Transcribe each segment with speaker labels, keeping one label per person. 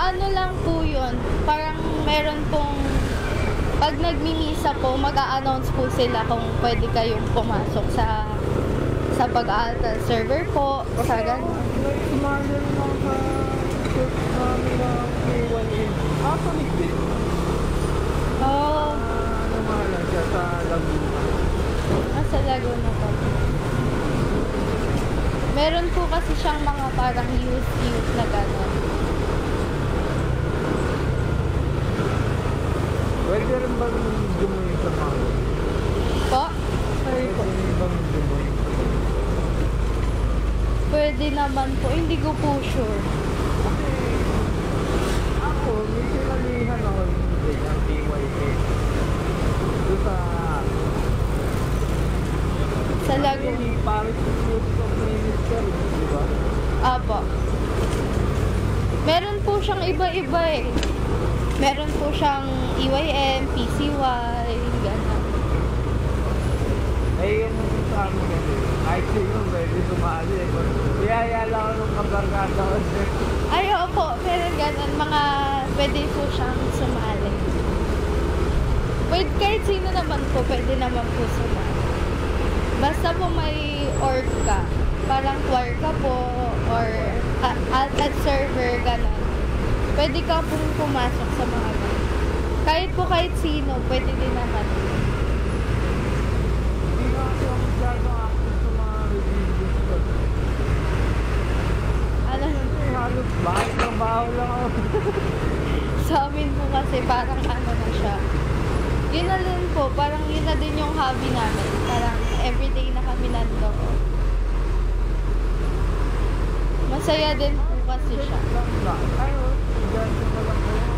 Speaker 1: Ano lang po yun, parang meron pong, pag nagmimisa po, mag-a-announce po sila kung pwede kayong pumasok sa pag-aalta server po, sa gano'n.
Speaker 2: Sumali rin ako sa church namin ng K1M. Panig din.
Speaker 1: Oh,
Speaker 2: Lumalan siya sa Laguna.
Speaker 1: sa Laguna po. Meron po kasi siyang mga parang youth na gano'n.
Speaker 2: Pwede rin bang dumuyo sa mga?
Speaker 1: Po? Sorry po.
Speaker 2: Pwede rin bang dumuyo?
Speaker 1: Pwede naman po, hindi ko po sure.
Speaker 2: Ako, may sinalihan ako ng DYA. Doon
Speaker 1: Sa Laguna.
Speaker 2: Hindi, Paris Youth of Minister, di ba?
Speaker 1: Apo. Meron po siyang iba-iba eh. Meron po siyang EYM, PCY, gano'n.
Speaker 2: Eh, yun yung sa amin kasi. Kahit sino, pwede sumali eh. Kaya lang ako nung kabarkada ko sir.
Speaker 1: Ay, opo, meron gano'n. Pwede po siyang sumali. Pwede, kahit sino naman po, pwede naman po sumali. Basta po may org ka. Parang choir ka po, or at server, gano'n. Pwede ka pong pumasok sa mga gano'n. Kahit sino, pwede din naman.
Speaker 2: Hindi na kasi ako masyadong active sa mga religious club.
Speaker 1: Ano,
Speaker 2: Eh, halos bahay trabaho lang ako.
Speaker 1: sa amin po kasi parang ano na siya. Yun na din po, parang yun na din yung hobby namin. Parang everyday na kami nandoon. Masaya din po kasi siya.
Speaker 2: Ay, estudyante pa lang po.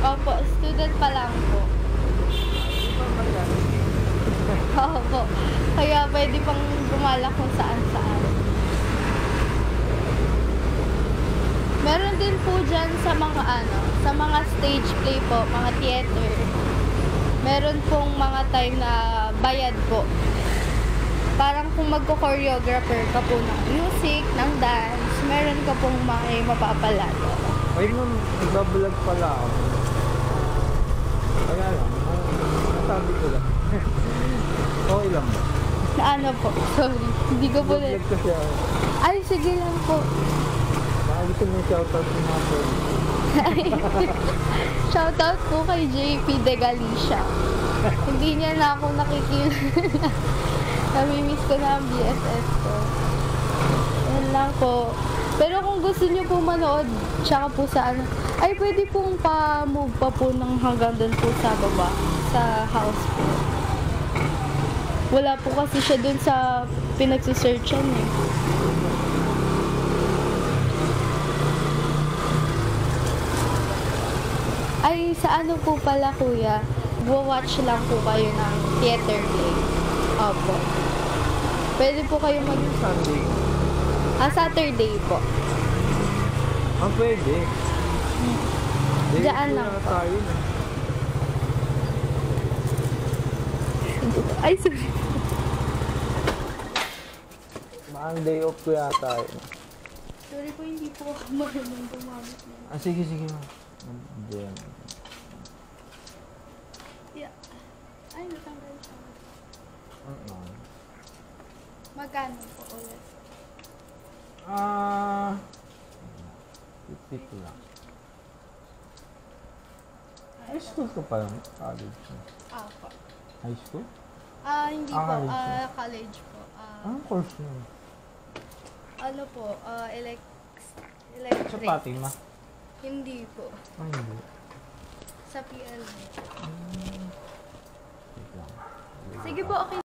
Speaker 1: Opo, student pa lang po.
Speaker 2: Di ba ba yan?
Speaker 1: Opo. Kaya pwede pang gumala kung saan-saan. Meron din po dyan sa mga stage play po, mga theater. Meron pong mga time na bayad po. Parang kung magko-choreographer ka po ng music, ng dance, meron ka pong mapapala.
Speaker 2: Ay, nung nagbablog pala ako. Kaya lang, nasabi ko lang. Okay lang ba?
Speaker 1: Na ano po, sorry. Hindi ko po
Speaker 2: Nagbablog kasi ako.
Speaker 1: Ay, sige lang po.
Speaker 2: Baka gusto mo shoutout sa mga friends.
Speaker 1: Shoutout po kay JP De Galicia. Hindi niya na ako nakikilala. Namimiss ko na ang BFF ko. Yan lang po. Pero kung gusto niyo po manood, tsaka po sa ay pwede pong pa-move pa po ng hanggang doon po sa baba, sa house po. Wala po kasi siya doon sa pinagsisearchan eh. Ay, sa ano po pala kuya, watch lang po kayo ng theater play. Opo. Pwede po kayo
Speaker 2: Sunday.
Speaker 1: Saturday po.
Speaker 2: Ah, pwede.
Speaker 1: Diyan lang
Speaker 2: na
Speaker 1: po.
Speaker 2: tayo na.
Speaker 1: Ay, sorry.
Speaker 2: Monday off ko yata yun.
Speaker 1: Sorry po, hindi po ako marunong gumamit na.
Speaker 2: Ah, sige. Diyan.
Speaker 1: Yeah. Ay, natanggal siya. Magkano po ulit?
Speaker 2: 50 lang. High school ko pa lang. College.
Speaker 1: Po.
Speaker 2: High school?
Speaker 1: Hindi po.
Speaker 2: College.
Speaker 1: College po.
Speaker 2: Anong course yun?
Speaker 1: Ano po?
Speaker 2: Sa
Speaker 1: Electric.
Speaker 2: Fatima?
Speaker 1: Hindi po.
Speaker 2: Ah, hindi.
Speaker 1: Sa PL.
Speaker 2: Wait lang.
Speaker 1: Sige po, okay.